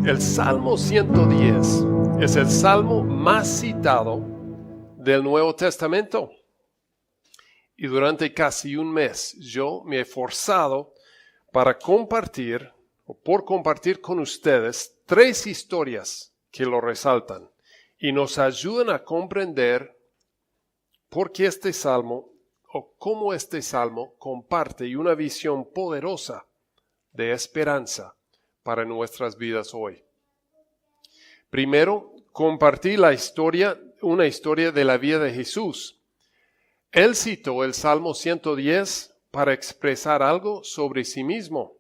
El Salmo 110 es el salmo más citado del Nuevo Testamento. Y durante casi un mes yo me he esforzado para compartir con ustedes 3 historias que lo resaltan y nos ayudan a comprender por qué este salmo o cómo este salmo comparte una visión poderosa de esperanza para nuestras vidas hoy. Primero, compartí una historia de la vida de Jesús. Él citó el Salmo 110 para expresar algo sobre sí mismo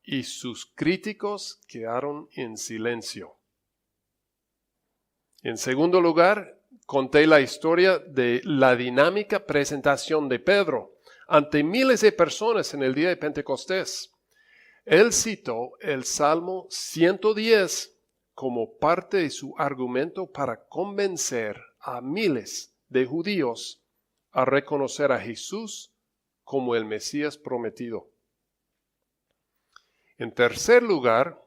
y sus críticos quedaron en silencio. En segundo lugar, conté la historia de la dinámica presentación de Pedro ante miles de personas en el día de Pentecostés. Él citó el Salmo 110 como parte de su argumento para convencer a miles de judíos a reconocer a Jesús como el Mesías prometido. En tercer lugar,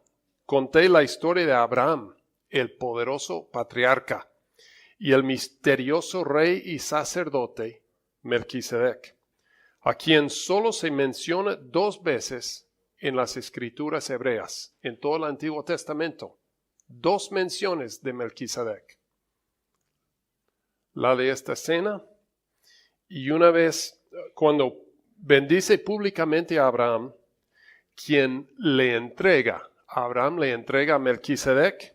conté la historia de Abraham, el poderoso patriarca, y el misterioso rey y sacerdote Melquisedec, a quien solo se menciona 2 veces en las escrituras hebreas, en todo el Antiguo Testamento. 2 menciones de Melquisedec. La de esta cena y una vez cuando bendice públicamente a Abraham, Abraham le entrega a Melquisedec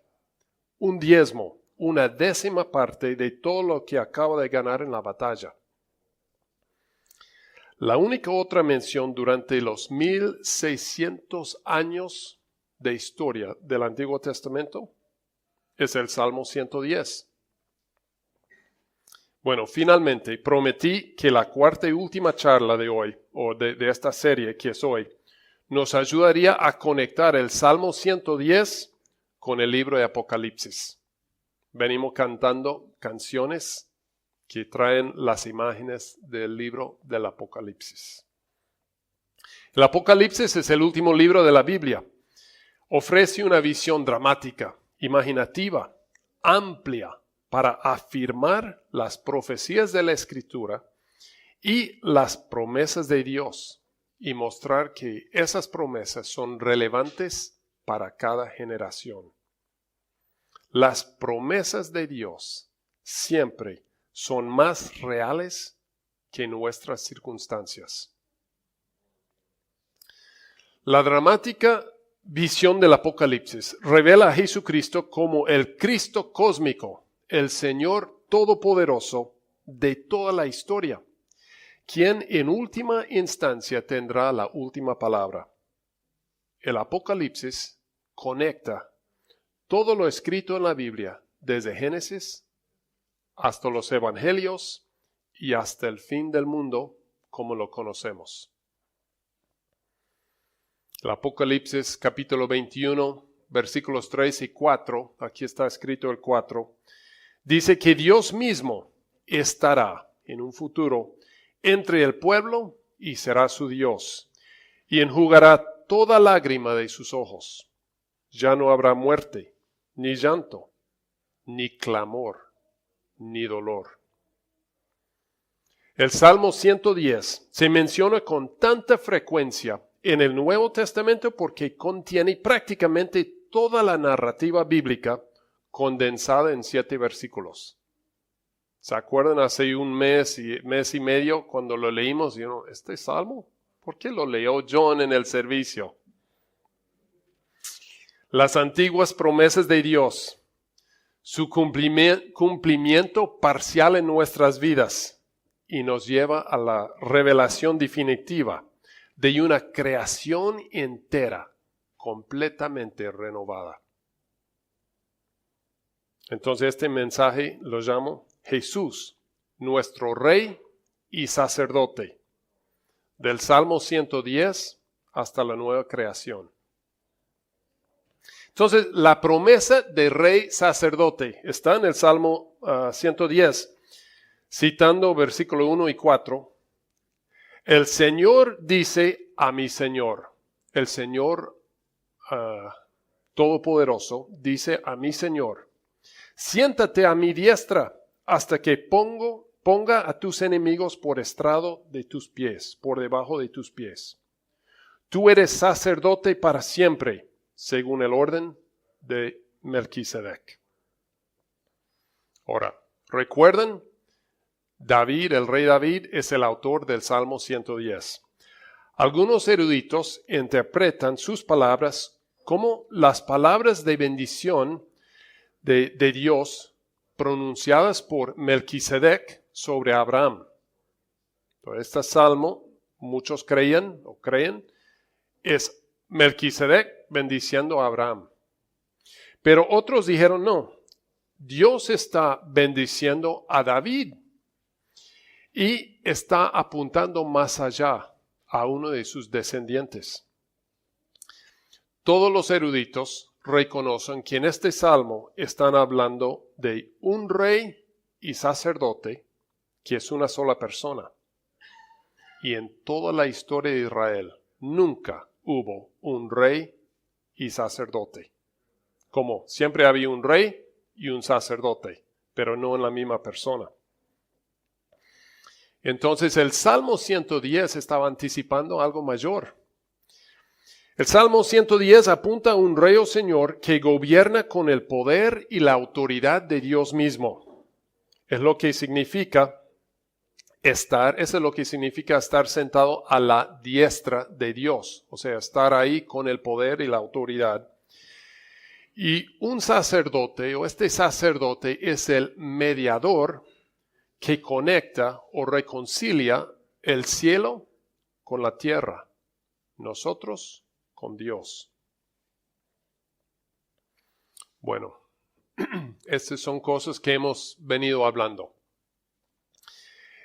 un diezmo, una 10ª parte de todo lo que acaba de ganar en la batalla. La única otra mención durante los 1600 años de historia del Antiguo Testamento es el Salmo 110. Bueno, finalmente prometí que la 4ª y última charla de hoy, o de esta serie que es hoy, nos ayudaría a conectar el Salmo 110 con el libro de Apocalipsis. Venimos cantando canciones que traen las imágenes del libro del Apocalipsis. El Apocalipsis es el último libro de la Biblia. Ofrece una visión dramática, imaginativa, amplia, para afirmar las profecías de la Escritura y las promesas de Dios y mostrar que esas promesas son relevantes para cada generación. Las promesas de Dios siempre son más reales que nuestras circunstancias. La dramática visión del Apocalipsis revela a Jesucristo como el Cristo cósmico, el Señor todopoderoso de toda la historia, quien en última instancia tendrá la última palabra. El Apocalipsis conecta todo lo escrito en la Biblia, desde Génesis hasta los Evangelios y hasta el fin del mundo como lo conocemos. El Apocalipsis capítulo 21, versículos 3 y 4, aquí está escrito el 4, dice que Dios mismo estará en un futuro entre el pueblo y será su Dios, y enjugará toda lágrima de sus ojos. Ya no habrá muerte, ni llanto, ni clamor, ni dolor. El Salmo 110 se menciona con tanta frecuencia en el Nuevo Testamento porque contiene prácticamente toda la narrativa bíblica condensada en 7 versículos. ¿Se acuerdan hace un mes y medio cuando lo leímos? ¿Este salmo? ¿Por qué lo leyó John en el servicio? Las antiguas promesas de Dios, su cumplimiento parcial en nuestras vidas y nos lleva a la revelación definitiva de una creación entera, completamente renovada. Entonces este mensaje lo llamo Jesús, nuestro Rey y Sacerdote, del Salmo 110 hasta la nueva creación. Entonces, la promesa de Rey Sacerdote está en el Salmo 110, citando versículo 1 y 4. El Señor dice a mi Señor, el Señor Todopoderoso, dice a mi Señor: siéntate a mi diestra hasta que ponga a tus enemigos por estrado de tus pies, por debajo de tus pies. Tú eres sacerdote para siempre, según el orden de Melquisedec. Ahora, ¿recuerdan? David, el rey David, es el autor del Salmo 110. Algunos eruditos interpretan sus palabras como las palabras de bendición de Dios pronunciadas por Melquisedec sobre Abraham. Entonces, este salmo, muchos creen, es Melquisedec bendiciendo a Abraham. Pero otros dijeron no, Dios está bendiciendo a David y está apuntando más allá a uno de sus descendientes. Todos los eruditos reconocen que en este salmo están hablando de un rey y sacerdote que es una sola persona. Y en toda la historia de Israel nunca hubo un rey y sacerdote. Como siempre había un rey y un sacerdote, pero no en la misma persona. Entonces el Salmo 110 estaba anticipando algo mayor. El Salmo 110 apunta a un rey o señor que gobierna con el poder y la autoridad de Dios mismo. Es lo que significa eso es lo que significa estar sentado a la diestra de Dios, o sea, estar ahí con el poder y la autoridad. Y un sacerdote, o este sacerdote, es el mediador que conecta o reconcilia el cielo con la tierra, nosotros con Dios. Bueno, estas son cosas que hemos venido hablando.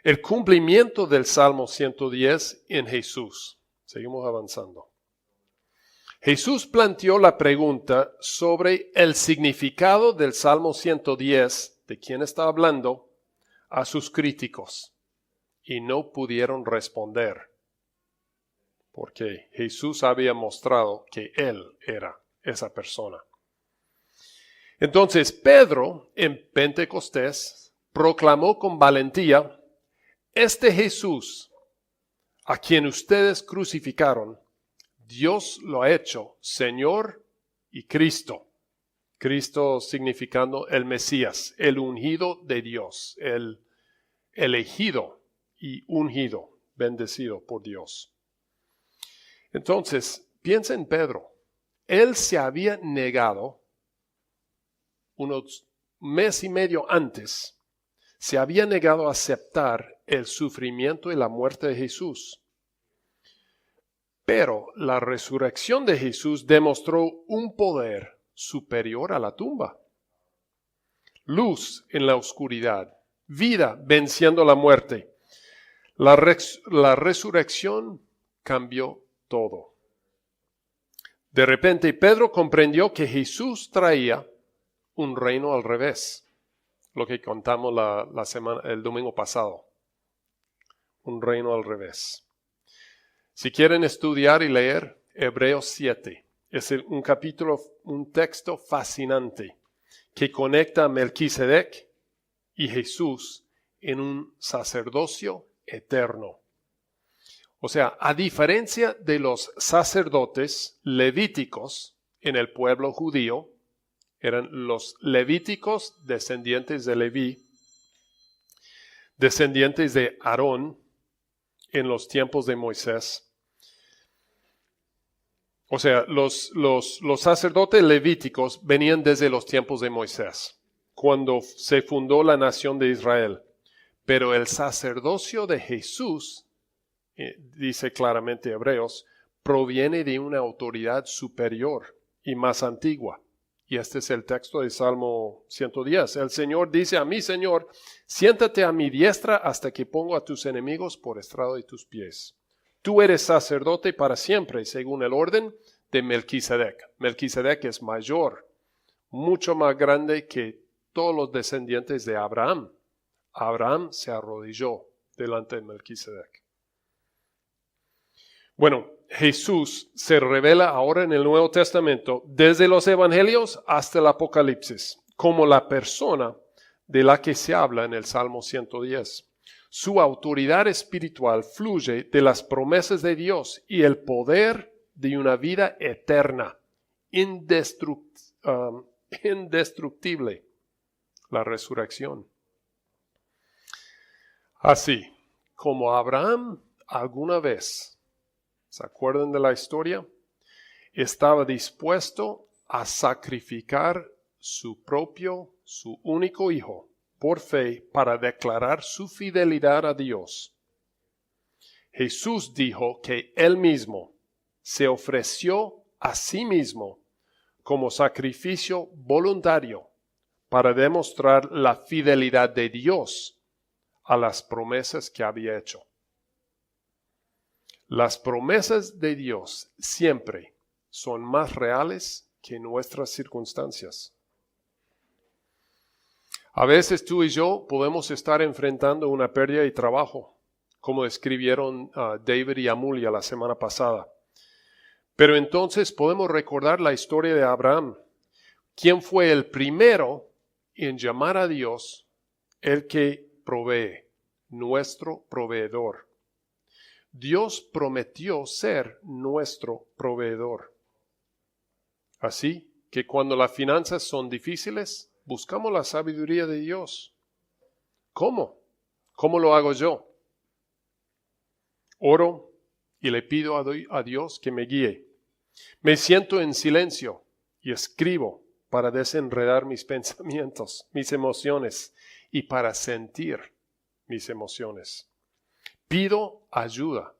El cumplimiento del Salmo 110 en Jesús. Seguimos avanzando. Jesús planteó la pregunta sobre el significado del Salmo 110, de quién está hablando, a sus críticos, y no pudieron responder, porque Jesús había mostrado que Él era esa persona. Entonces Pedro, en Pentecostés, proclamó con valentía: este Jesús, a quien ustedes crucificaron, Dios lo ha hecho Señor y Cristo. Cristo significando el Mesías, el ungido de Dios, el elegido y ungido, bendecido por Dios. Entonces, piensa en Pedro. Él se había negado unos mes y medio antes, se había negado a aceptar el sufrimiento y la muerte de Jesús. Pero la resurrección de Jesús demostró un poder superior a la tumba. Luz en la oscuridad, vida venciendo la muerte. La resurrección cambió todo. De repente Pedro comprendió que Jesús traía un reino al revés, lo que contamos el domingo pasado. Un reino al revés. Si quieren estudiar y leer Hebreos 7, es un capítulo, un texto fascinante que conecta a Melquisedec y Jesús en un sacerdocio eterno. O sea, a diferencia de los sacerdotes levíticos en el pueblo judío, eran los levíticos descendientes de Leví, descendientes de Aarón en los tiempos de Moisés. O sea, los sacerdotes levíticos venían desde los tiempos de Moisés, cuando se fundó la nación de Israel. Pero el sacerdocio de Jesús, dice claramente Hebreos, proviene de una autoridad superior y más antigua. Y este es el texto de Salmo 110. El Señor dice a mi Señor: siéntate a mi diestra hasta que ponga a tus enemigos por estrado de tus pies. Tú eres sacerdote para siempre, según el orden de Melquisedec. Melquisedec es mayor, mucho más grande que todos los descendientes de Abraham. Abraham se arrodilló delante de Melquisedec. Bueno, Jesús se revela ahora en el Nuevo Testamento, desde los Evangelios hasta el Apocalipsis, como la persona de la que se habla en el Salmo 110. Su autoridad espiritual fluye de las promesas de Dios y el poder de una vida eterna, indestructible, la resurrección. Así como Abraham alguna vez, ¿se acuerdan de la historia? Estaba dispuesto a sacrificar su único hijo, por fe, para declarar su fidelidad a Dios. Jesús dijo que Él mismo se ofreció a sí mismo como sacrificio voluntario para demostrar la fidelidad de Dios a las promesas que había hecho. Las promesas de Dios siempre son más reales que nuestras circunstancias. A veces tú y yo podemos estar enfrentando una pérdida de trabajo, como describieron David y Amulia la semana pasada. Pero entonces podemos recordar la historia de Abraham, quien fue el primero en llamar a Dios el que provee, nuestro proveedor. Dios prometió ser nuestro proveedor. Así que cuando las finanzas son difíciles, buscamos la sabiduría de Dios. ¿Cómo? ¿Cómo lo hago yo? Oro y le pido a Dios que me guíe. Me siento en silencio y escribo para desenredar mis pensamientos, mis emociones y para sentir mis emociones. Pido ayuda,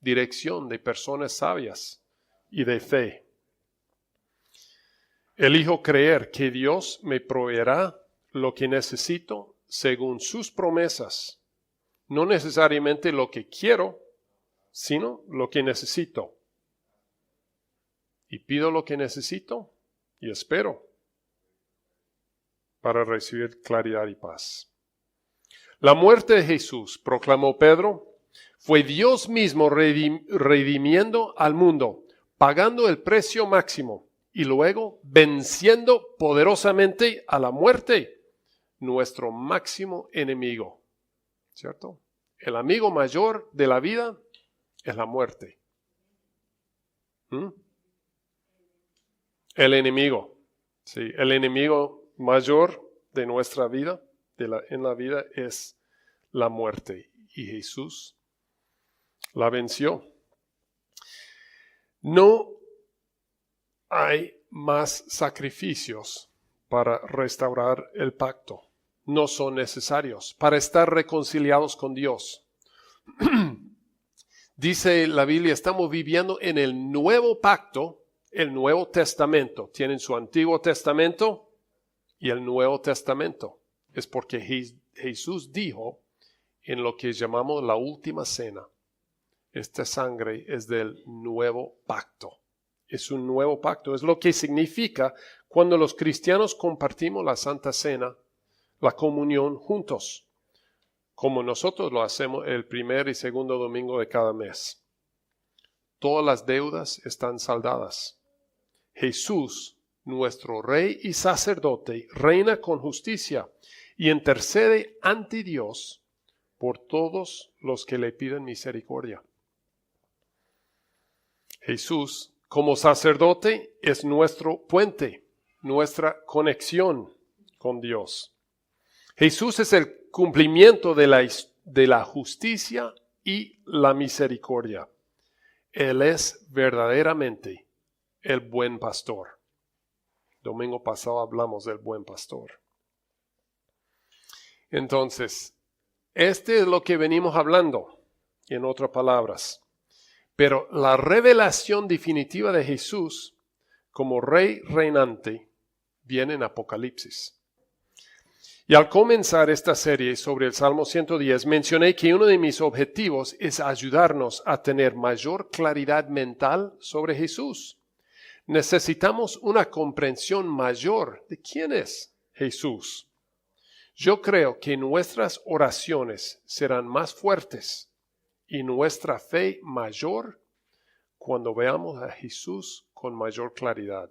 dirección de personas sabias y de fe. Elijo creer que Dios me proveerá lo que necesito según sus promesas, no necesariamente lo que quiero, sino lo que necesito. Y pido lo que necesito y espero para recibir claridad y paz. La muerte de Jesús, proclamó Pedro, fue Dios mismo redimiendo al mundo, pagando el precio máximo y luego venciendo poderosamente a la muerte, nuestro máximo enemigo. ¿Cierto? El amigo mayor de la vida es la muerte. El enemigo, sí, el enemigo mayor de nuestra vida, en la vida, es la muerte. Y Jesús la venció. No hay más sacrificios para restaurar el pacto. No son necesarios para estar reconciliados con Dios. Dice la Biblia, estamos viviendo en el nuevo pacto, el Nuevo Testamento. Tienen su Antiguo Testamento y el Nuevo Testamento. Es porque Jesús dijo en lo que llamamos la última cena, esta sangre es del nuevo pacto. Es un nuevo pacto. Es lo que significa cuando los cristianos compartimos la Santa Cena, la comunión juntos, como nosotros lo hacemos el primer y segundo domingo de cada mes. Todas las deudas están saldadas. Jesús, nuestro Rey y sacerdote, reina con justicia y intercede ante Dios por todos los que le piden misericordia. Jesús, como sacerdote, es nuestro puente, nuestra conexión con Dios. Jesús es el cumplimiento de la justicia y la misericordia. Él es verdaderamente el buen pastor. Domingo pasado hablamos del buen pastor. Entonces, este es lo que venimos hablando, en otras palabras. Pero la revelación definitiva de Jesús como Rey reinante viene en Apocalipsis. Y al comenzar esta serie sobre el Salmo 110, mencioné que uno de mis objetivos es ayudarnos a tener mayor claridad mental sobre Jesús. Necesitamos una comprensión mayor de quién es Jesús. Yo creo que nuestras oraciones serán más fuertes y nuestra fe mayor cuando veamos a Jesús con mayor claridad.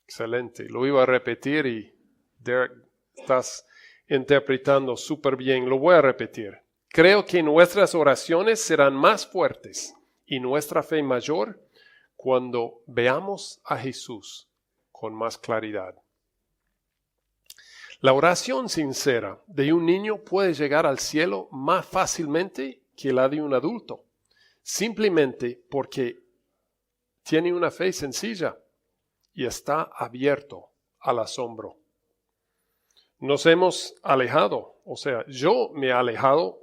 Excelente. Lo iba a repetir y Derek, estás interpretando súper bien. Lo voy a repetir. Creo que nuestras oraciones serán más fuertes y nuestra fe mayor cuando veamos a Jesús con más claridad. La oración sincera de un niño puede llegar al cielo más fácilmente que la de un adulto, simplemente porque tiene una fe sencilla y está abierto al asombro. Nos hemos alejado, o sea, yo me he alejado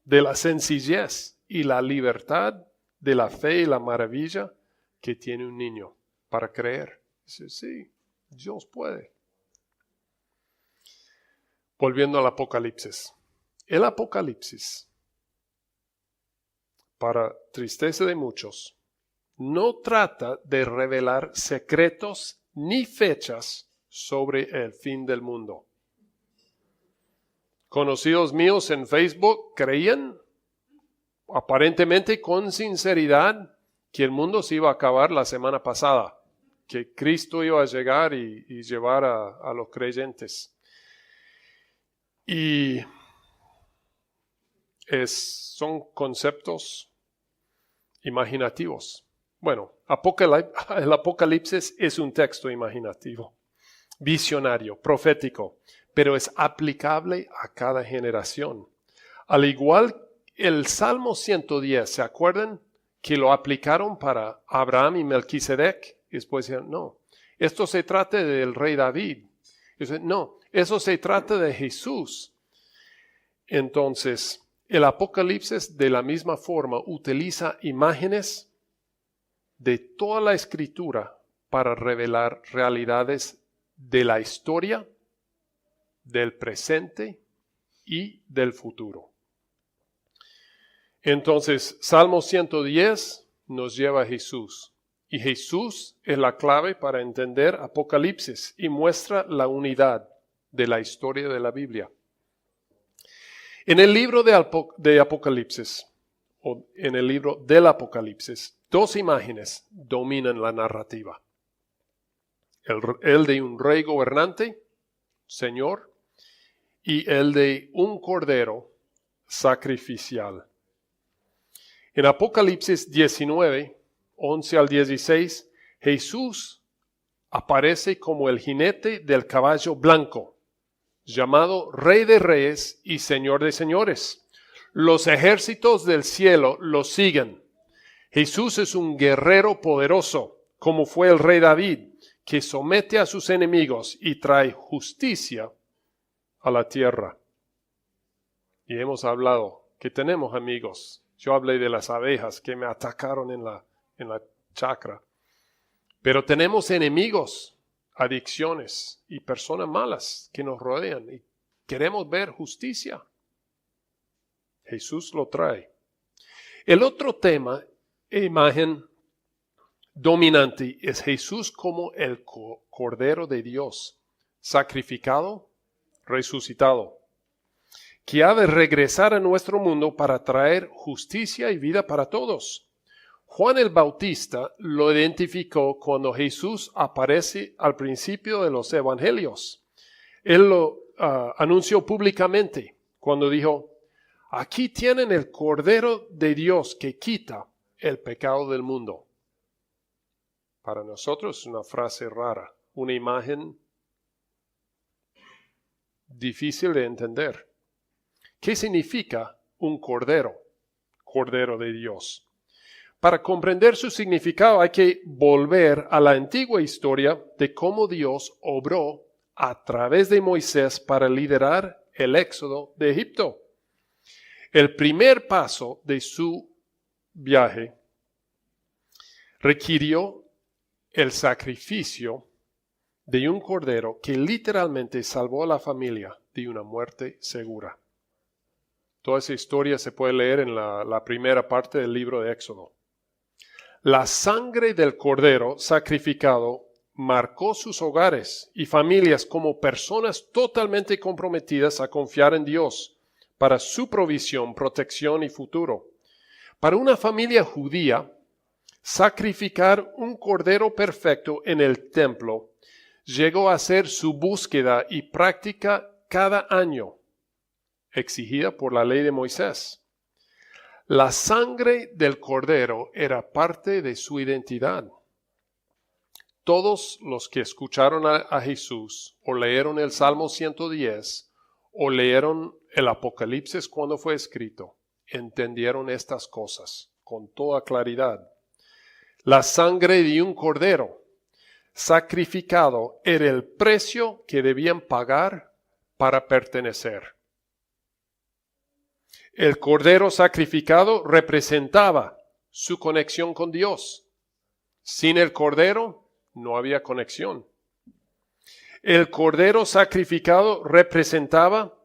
de la sencillez y la libertad de la fe y la maravilla que tiene un niño para creer. Dice, sí, Dios puede. Volviendo al Apocalipsis. El Apocalipsis, para tristeza de muchos, no trata de revelar secretos ni fechas sobre el fin del mundo. Conocidos míos en Facebook creían, aparentemente con sinceridad, que el mundo se iba a acabar la semana pasada, que Cristo iba a llegar y llevar a los creyentes. Y son conceptos imaginativos. Bueno, el Apocalipsis es un texto imaginativo, visionario, profético, pero es aplicable a cada generación. Al igual el Salmo 110, ¿se acuerdan? Que lo aplicaron para Abraham y Melquisedec. Y después dijeron, no, esto se trata del rey David. Y dicen, no, eso se trata de Jesús. Entonces, el Apocalipsis de la misma forma utiliza imágenes de toda la Escritura para revelar realidades de la historia, del presente y del futuro. Entonces, Salmo 110 nos lleva a Jesús. Y Jesús es la clave para entender Apocalipsis y muestra la unidad de la historia de la Biblia. En el libro de Apocalipsis, o en el libro del Apocalipsis, dos imágenes dominan la narrativa. El de un rey gobernante, Señor, y el de un cordero sacrificial. En Apocalipsis 19, 11 al 16, Jesús aparece como el jinete del caballo blanco, llamado Rey de Reyes y Señor de Señores. Los ejércitos del cielo lo siguen. Jesús es un guerrero poderoso, como fue el rey David, que somete a sus enemigos y trae justicia a la tierra. Y hemos hablado que tenemos amigos. Yo hablé de las abejas que me atacaron en la chacra. Pero tenemos enemigos, adicciones y personas malas que nos rodean y queremos ver justicia. Jesús lo trae. El otro tema e imagen dominante es Jesús como el Cordero de Dios, sacrificado, resucitado, que ha de regresar a nuestro mundo para traer justicia y vida para todos. Juan el Bautista lo identificó cuando Jesús aparece al principio de los evangelios. Él lo anunció públicamente cuando dijo, aquí tienen el Cordero de Dios que quita el pecado del mundo. Para nosotros es una frase rara, una imagen difícil de entender. ¿Qué significa un cordero? Cordero de Dios. Para comprender su significado hay que volver a la antigua historia de cómo Dios obró a través de Moisés para liderar el éxodo de Egipto. El primer paso de su viaje requirió el sacrificio de un cordero que literalmente salvó a la familia de una muerte segura. Toda esa historia se puede leer en la primera parte del libro de Éxodo. La sangre del cordero sacrificado marcó sus hogares y familias como personas totalmente comprometidas a confiar en Dios para su provisión, protección y futuro. Para una familia judía, sacrificar un cordero perfecto en el templo llegó a ser su búsqueda y práctica cada año, exigida por la ley de Moisés. La sangre del cordero era parte de su identidad. Todos los que escucharon a Jesús o leyeron el Salmo 110 o leyeron el Apocalipsis cuando fue escrito, entendieron estas cosas con toda claridad. La sangre de un cordero sacrificado era el precio que debían pagar para pertenecer. El cordero sacrificado representaba su conexión con Dios. Sin el cordero no había conexión. El cordero sacrificado representaba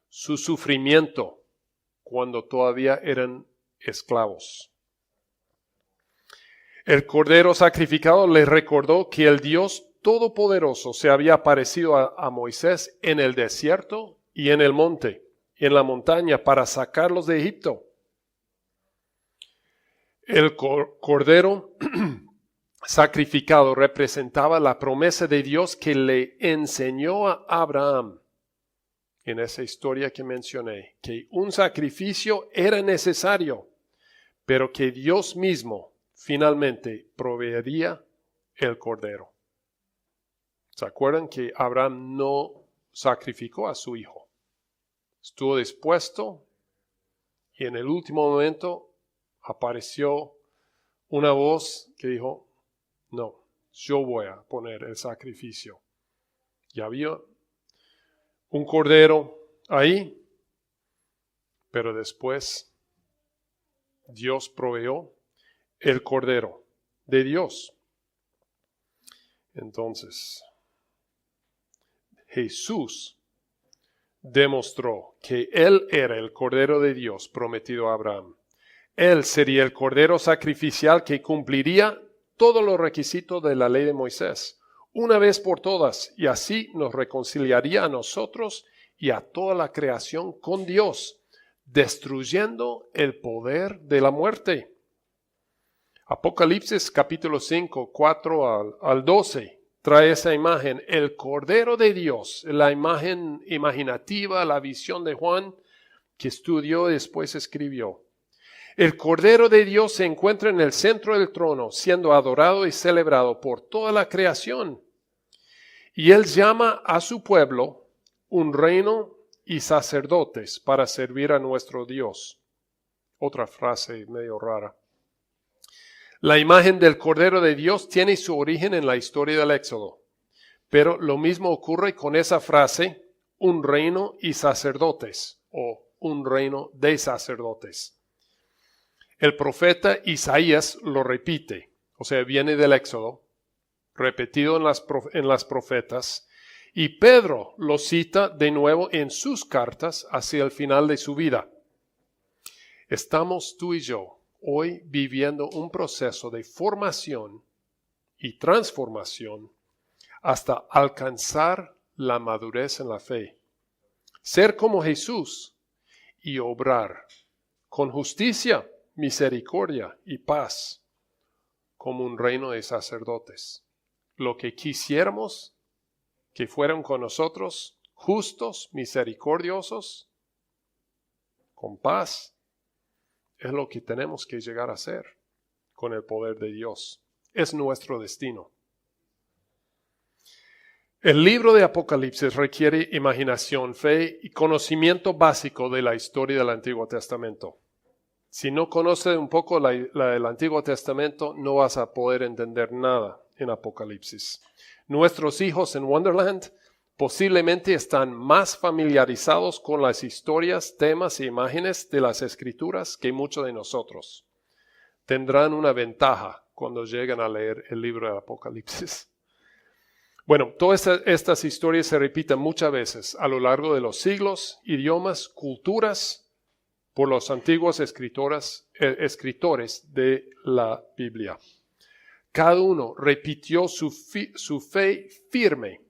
su sufrimiento cuando todavía eran esclavos. El cordero sacrificado les recordó que el Dios Todopoderoso se había aparecido a Moisés en el desierto y en el monte, en la montaña, para sacarlos de Egipto. El cordero sacrificado representaba la promesa de Dios que le enseñó a Abraham en esa historia que mencioné, que un sacrificio era necesario, pero que Dios mismo finalmente proveería el cordero. ¿Se acuerdan que Abraham no sacrificó a su hijo? Estuvo dispuesto y en el último momento apareció una voz que dijo, no, yo voy a poner el sacrificio. Y había un cordero ahí, pero después Dios proveyó el cordero de Dios. Entonces, Jesús demostró que Él era el Cordero de Dios prometido a Abraham. Él sería el Cordero sacrificial que cumpliría todos los requisitos de la ley de Moisés, una vez por todas, y así nos reconciliaría a nosotros y a toda la creación con Dios, destruyendo el poder de la muerte. Apocalipsis capítulo 5, 4 al 12. Trae esa imagen, el Cordero de Dios, la imagen imaginativa, la visión de Juan, que estudió y después escribió. El Cordero de Dios se encuentra en el centro del trono, siendo adorado y celebrado por toda la creación. Y Él llama a su pueblo un reino y sacerdotes para servir a nuestro Dios. Otra frase medio rara. La imagen del Cordero de Dios tiene su origen en la historia del Éxodo, pero lo mismo ocurre con esa frase, un reino y sacerdotes, o un reino de sacerdotes. El profeta Isaías lo repite, o sea, viene del Éxodo, repetido en las profetas, y Pedro lo cita de nuevo en sus cartas hacia el final de su vida. Estamos tú y yo hoy viviendo un proceso de formación y transformación hasta alcanzar la madurez en la fe. Ser como Jesús y obrar con justicia, misericordia y paz como un reino de sacerdotes. Lo que quisiéramos que fueran con nosotros, justos, misericordiosos, con paz, es lo que tenemos que llegar a ser con el poder de Dios. Es nuestro destino. El libro de Apocalipsis requiere imaginación, fe y conocimiento básico de la historia del Antiguo Testamento. Si no conoces un poco el Antiguo Testamento, no vas a poder entender nada en Apocalipsis. Nuestros hijos en Wonderland posiblemente están más familiarizados con las historias, temas e imágenes de las Escrituras que muchos de nosotros. Tendrán una ventaja cuando lleguen a leer el libro de Apocalipsis. Bueno, todas estas historias se repiten muchas veces a lo largo de los siglos, idiomas, culturas, por los antiguos escritores de la Biblia. Cada uno repitió su fe firme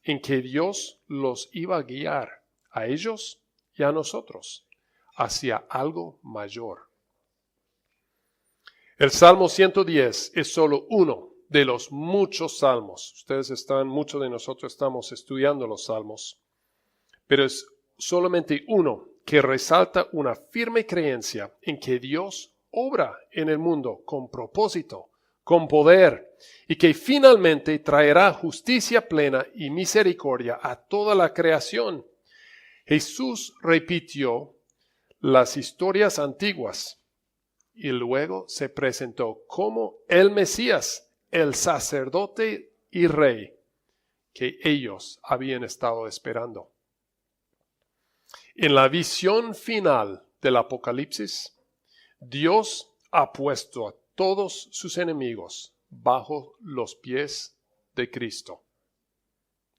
en que Dios los iba a guiar a ellos y a nosotros hacia algo mayor. El Salmo 110 es solo uno de los muchos salmos. Muchos de nosotros estamos estudiando los salmos, pero es solamente uno que resalta una firme creencia en que Dios obra en el mundo con propósito, con poder, y que finalmente traerá justicia plena y misericordia a toda la creación. Jesús repitió las historias antiguas y luego se presentó como el Mesías, el sacerdote y rey que ellos habían estado esperando. En la visión final del Apocalipsis, Dios ha puesto a todos sus enemigos bajo los pies de Cristo.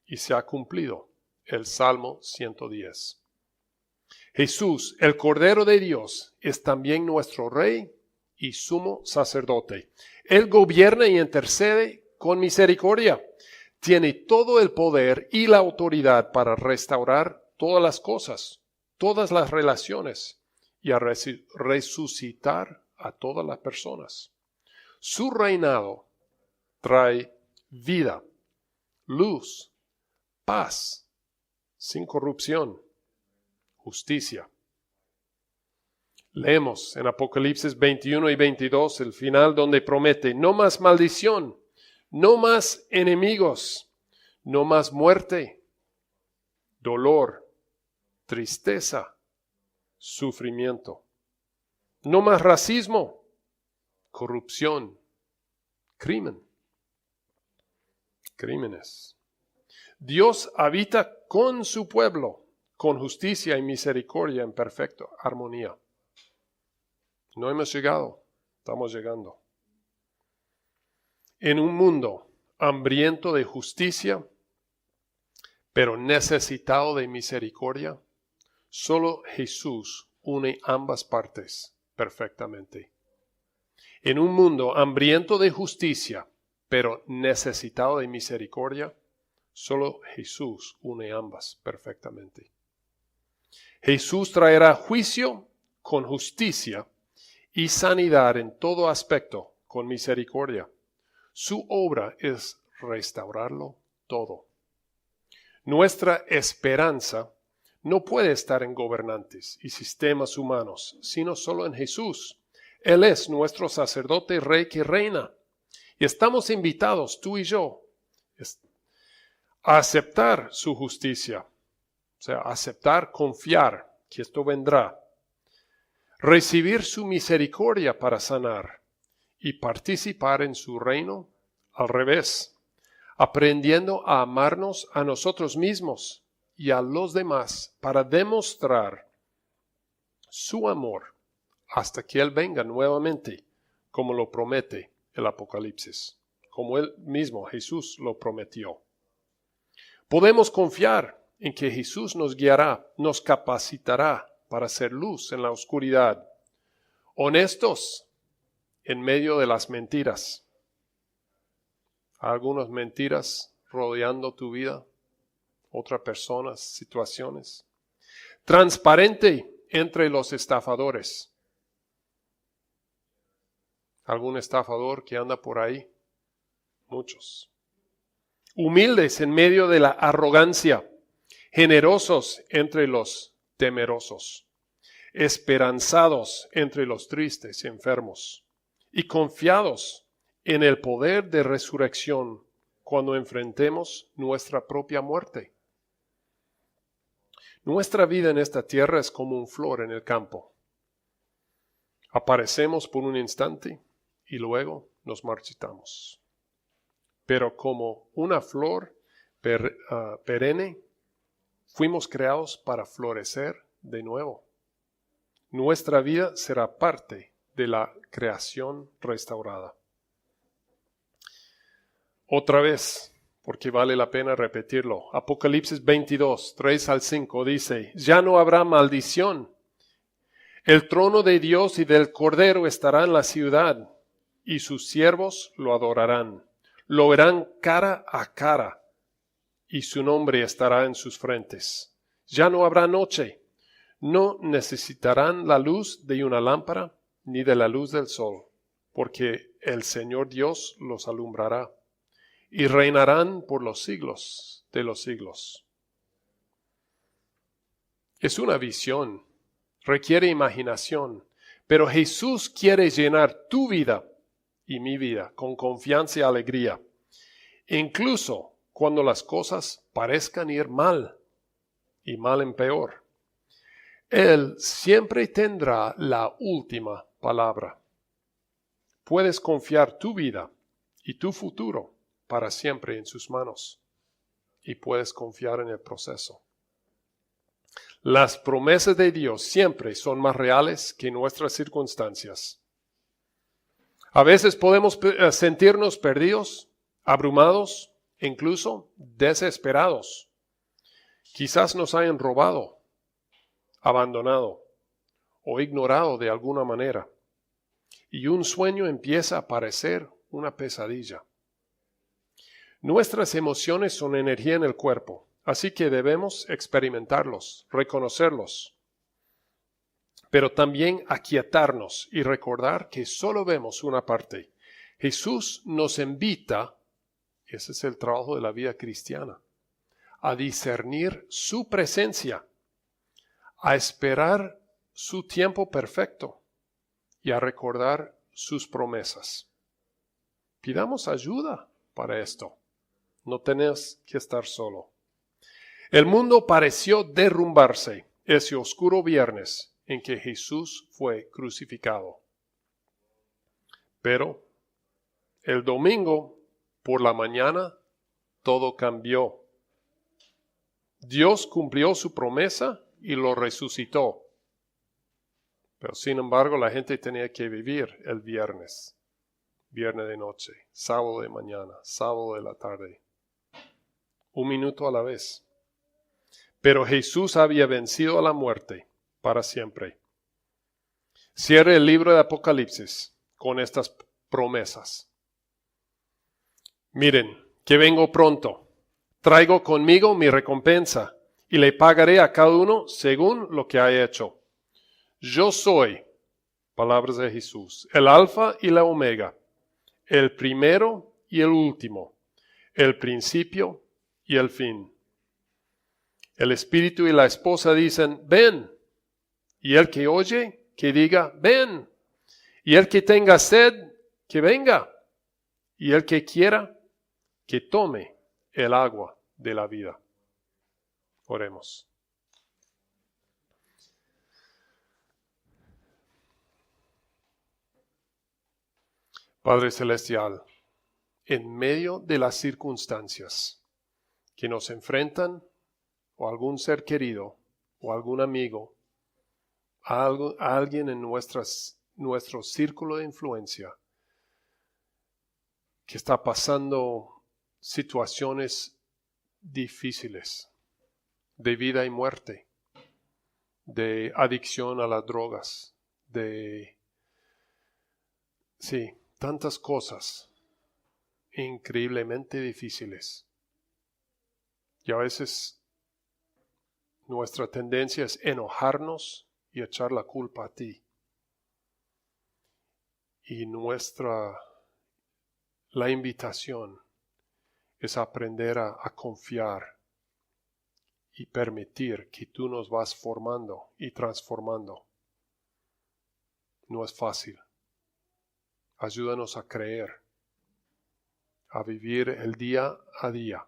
Y se ha cumplido el Salmo 110. Jesús, el Cordero de Dios, es también nuestro Rey y sumo sacerdote. Él gobierna y intercede con misericordia. Tiene todo el poder y la autoridad para restaurar todas las cosas, todas las relaciones y a resucitar a todas las personas. Su reinado trae vida, luz, paz, sin corrupción, justicia. Leemos en Apocalipsis 21 y 22 el final donde promete: no más maldición, no más enemigos, no más muerte, dolor, tristeza, sufrimiento, no más racismo, corrupción, crímenes. Dios habita con su pueblo, con justicia y misericordia en perfecta armonía. No hemos llegado, estamos llegando. En un mundo hambriento de justicia, pero necesitado de misericordia, solo Jesús une ambas partes perfectamente. En un mundo hambriento de justicia, pero necesitado de misericordia, solo Jesús une ambas perfectamente. Jesús traerá juicio con justicia y sanidad en todo aspecto con misericordia. Su obra es restaurarlo todo. Nuestra esperanza no puede estar en gobernantes y sistemas humanos, sino solo en Jesús. Él es nuestro sacerdote rey que reina. Y estamos invitados, tú y yo, a aceptar su justicia. O sea, aceptar, confiar que esto vendrá. Recibir su misericordia para sanar y participar en su reino al revés, aprendiendo a amarnos a nosotros mismos y a los demás para demostrar su amor hasta que Él venga nuevamente, como lo promete el Apocalipsis, como Él mismo, Jesús, lo prometió. Podemos confiar en que Jesús nos guiará, nos capacitará para hacer luz en la oscuridad, honestos en medio de las mentiras. Algunas mentiras rodeando tu vida, otras personas, situaciones. Transparente entre los estafadores. ¿Algún estafador que anda por ahí? Muchos. Humildes en medio de la arrogancia. Generosos entre los temerosos. Esperanzados entre los tristes y enfermos. Y confiados en el poder de resurrección cuando enfrentemos nuestra propia muerte. Nuestra vida en esta tierra es como un flor en el campo. Aparecemos por un instante y luego nos marchitamos. Pero como una flor perenne, fuimos creados para florecer de nuevo. Nuestra vida será parte de la creación restaurada. Otra vez, porque vale la pena repetirlo. Apocalipsis 22, 3 al 5 dice: ya no habrá maldición. El trono de Dios y del Cordero estará en la ciudad, y sus siervos lo adorarán. Lo verán cara a cara, y su nombre estará en sus frentes. Ya no habrá noche. No necesitarán la luz de una lámpara ni de la luz del sol, porque el Señor Dios los alumbrará y reinarán por los siglos de los siglos. Es una visión, requiere imaginación, pero Jesús quiere llenar tu vida y mi vida con confianza y alegría, incluso cuando las cosas parezcan ir mal y mal en peor. Él siempre tendrá la última palabra. Puedes confiar tu vida y tu futuro para siempre en sus manos y puedes confiar en el proceso. Las promesas de Dios siempre son más reales que nuestras circunstancias. A veces podemos sentirnos perdidos, abrumados, incluso desesperados. Quizás nos hayan robado, abandonado o ignorado de alguna manera. Y un sueño empieza a parecer una pesadilla. Nuestras emociones son energía en el cuerpo, así que debemos experimentarlos, reconocerlos, pero también aquietarnos y recordar que solo vemos una parte. Jesús nos invita, ese es el trabajo de la vida cristiana, a discernir su presencia, a esperar su tiempo perfecto y a recordar sus promesas. Pidamos ayuda para esto. No tenés que estar solo. El mundo pareció derrumbarse ese oscuro viernes en que Jesús fue crucificado. Pero el domingo por la mañana todo cambió. Dios cumplió su promesa y lo resucitó. Pero sin embargo la gente tenía que vivir el viernes de noche, sábado de mañana, sábado de la tarde. Un minuto a la vez. Pero Jesús había vencido a la muerte para siempre. Cierre el libro de Apocalipsis con estas promesas. Miren, que vengo pronto. Traigo conmigo mi recompensa y le pagaré a cada uno según lo que haya hecho. Yo soy, palabras de Jesús, el Alfa y la Omega, el primero y el último, el principio y el fin. El espíritu y la esposa dicen, ven. Y el que oye, que diga, ven. Y el que tenga sed, que venga. Y el que quiera, que tome el agua de la vida. Oremos. Padre Celestial, en medio de las circunstancias que nos enfrentan, o algún ser querido, o algún amigo, a alguien en nuestro círculo de influencia que está pasando situaciones difíciles de vida y muerte, de adicción a las drogas, tantas cosas increíblemente difíciles. Y a veces nuestra tendencia es enojarnos y echar la culpa a ti. Y la invitación es aprender a confiar y permitir que tú nos vas formando y transformando. No es fácil. Ayúdanos a creer, a vivir el día a día,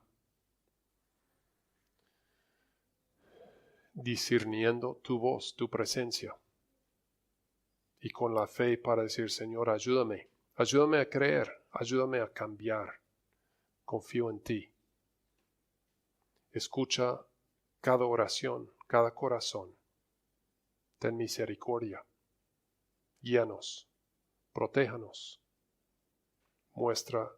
discerniendo tu voz, tu presencia, y con la fe para decir, Señor, ayúdame a creer, ayúdame a cambiar, confío en ti. Escucha cada oración, cada corazón, ten misericordia, guíanos, protéjanos, muestra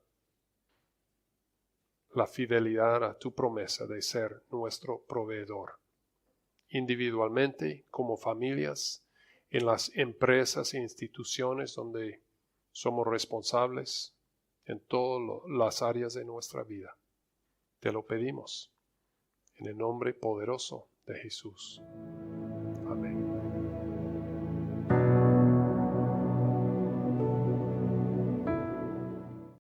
la fidelidad a tu promesa de ser nuestro proveedor, individualmente, como familias, en las empresas e instituciones donde somos responsables, en todas las áreas de nuestra vida. Te lo pedimos en el nombre poderoso de Jesús.